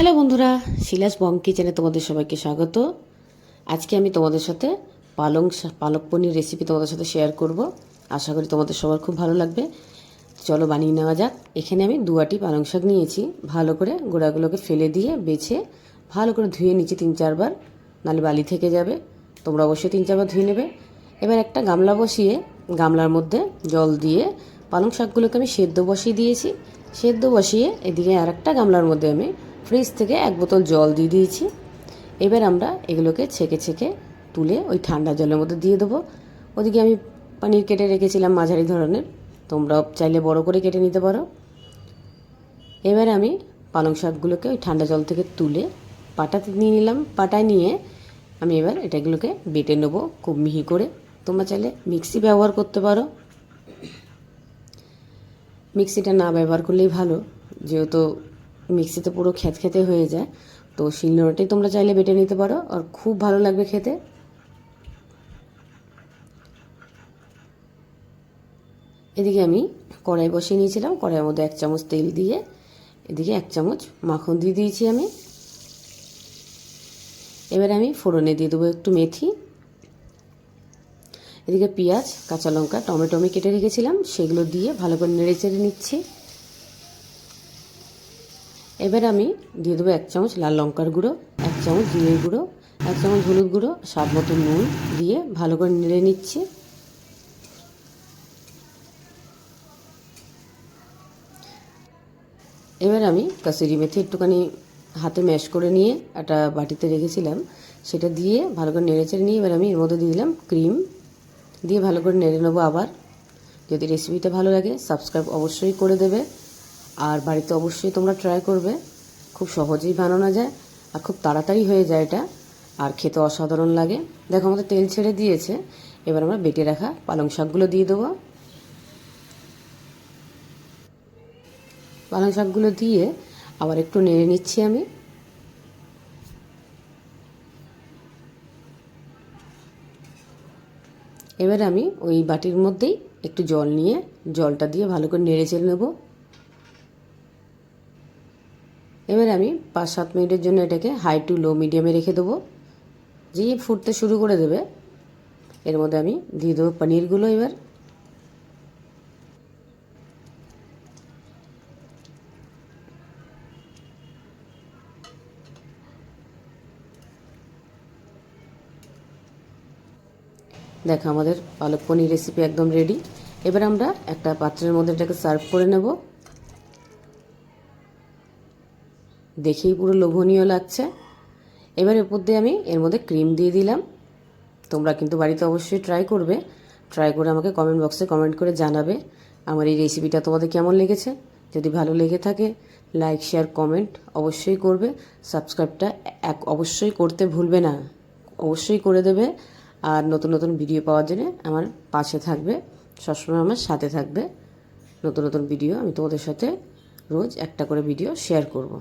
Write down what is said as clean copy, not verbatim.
Hello বন্ধুরা, শিলাস বং কিচেনে তোমাদের সবাইকে স্বাগত। আজকে আমি তোমাদের সাথে পালক পনির রেসিপি তোমাদের সাথে শেয়ার করব। আশা করি তোমাদের সবার খুব ভালো লাগবে। চলো বানিয়ে নেওয়া যাক। এখানে আমি 2 আঁটি পালং শাক নিয়েছি। ভালো করে গোড়াগুলোকে ফেলে দিয়ে বেছে ভালো করে ধুয়ে নিচ্ছি 3-4 বার, নাহলে বালি থেকে যাবে। তোমরা অবশ্যই 3-4 বার ধুয়ে নেবে। এবার একটা গামলা বসিয়ে গামলার মধ্যে জল দিয়ে পালং শাকগুলোকে আমি সেদ্ধ বসিয়ে দিয়েছি। সেদ্ধ বসিয়ে এদিকে আর একটা গামলার মধ্যে আমি ফ্রিজ থেকে 1 বোতল জল দিয়ে দিয়েছি। এবার আমরা এগুলোকে ছেঁকে ছেঁকে তুলে ওই ঠান্ডা জলের মধ্যে দিয়ে দেবো। ওদিকে আমি পনির কেটে রেখেছিলাম মাঝারি ধরনের, তোমরা চাইলে বড় করে কেটে নিতে পারো। এবার আমি পালং শাকগুলোকে ওই ঠান্ডা জল থেকে তুলে পাটাতে নিয়ে নিলাম। পাটায় নিয়ে আমি এবার এটাগুলোকে বেটে নেবো খুব মিহি করে। তোমরা চাইলে মিক্সি ব্যবহার করতে পারো, মিক্সিটা না ব্যবহার করলেই ভালো, যেহেতু মিক্সিতে পুরো খ্যাতখ্যাতে হয়ে যায়। তো শিলনোড়াটাই তোমরা চাইলে বেটে নিতে পারো, আর খুব ভালো লাগবে খেতে। এদিকে আমি কড়াই বসিয়ে নিয়েছিলাম। কড়াইয়ের মধ্যে 1 চামচ তেল দিয়ে এদিকে 1 চামচ মাখন দিয়ে দিয়েছি আমি। এবার আমি ফোড়নে দিয়ে দেবো একটু মেথি। এদিকে পেঁয়াজ, কাঁচা লঙ্কা, টমেটো আমি কেটে রেখেছিলাম, সেগুলো দিয়ে ভালো করে নেড়ে চেড়ে নিচ্ছি। এবার আমি দিয়ে দেবো 1 চামচ লাল লঙ্কার গুঁড়ো, 1 চামচ জিরের গুঁড়ো, 1 চামচ হলুদ গুঁড়ো, স্বাদ মতো নুন দিয়ে ভালো করে নেড়ে নিচ্ছি। এবার আমি কাসুরি মেথি একটুখানি হাতে ম্যাশ করে নিয়ে একটা বাটিতে রেখেছিলাম, সেটা দিয়ে ভালো করে নেড়ে চেড়ে নিয়ে এবার আমি এর মধ্যে দিয়ে দিলাম ক্রিম, দিয়ে ভালো করে নেড়ে নেবো আবার। যদি রেসিপিটা ভালো লাগে সাবস্ক্রাইব অবশ্যই করে দেবে, আর বাড়িতে অবশ্যই তোমরা ট্রাই করবে। খুব সহজেই বানানো যায় আর খুব তাড়াতাড়ি হয়ে যায় এটা, আর খেতে অসাধারণ লাগে। দেখো আমাদের তেল ছেড়ে দিয়েছে। এবার আমরা বেটে রাখা পালং শাকগুলো দিয়ে দেবো। পালং শাকগুলো দিয়ে আবার একটু নেড়ে নিচ্ছি আমি। এবার আমি ওই বাটির মধ্যেই একটু জল নিয়ে জলটা দিয়ে ভালো করে নেড়ে চেড়ে নেব। এবার আমি 5-7 মিনিটের জন্য এটাকে হাই টু লো মিডিয়ামে রেখে দেবো। যেই ফুটতে শুরু করে দেবে এর মধ্যে আমি দিয়ে দেবো পনিরগুলো। এবার দেখো আমাদের পালক পনির রেসিপি একদম রেডি। এবার আমরা একটা পাত্রের মধ্যে এটাকে সার্ভ করে নেব। দেখেই পুরো লোভনীয় লাগছে। এবার এরপর দিয়ে আমি এর মধ্যে ক্রিম দিয়ে দিলাম। তোমরা কিন্তু বাড়িতে অবশ্যই ট্রাই করবে। ট্রাই করে আমাকে কমেন্ট বক্সে কমেন্ট করে জানাবে আমার এই রেসিপিটা তোমাদের কেমন লেগেছে। যদি ভালো লেগে থাকে লাইক, শেয়ার, কমেন্ট অবশ্যই করবে। সাবস্ক্রাইবটা অবশ্যই করতে ভুলবে না, অবশ্যই করে দেবে। আর নতুন নতুন ভিডিও পাওয়ার জন্য আমার পাশে থাকবে, সবসময় আমার সাথে থাকবে। নতুন নতুন ভিডিও আমি তোমাদের সাথে রোজ একটা করে ভিডিও শেয়ার করব।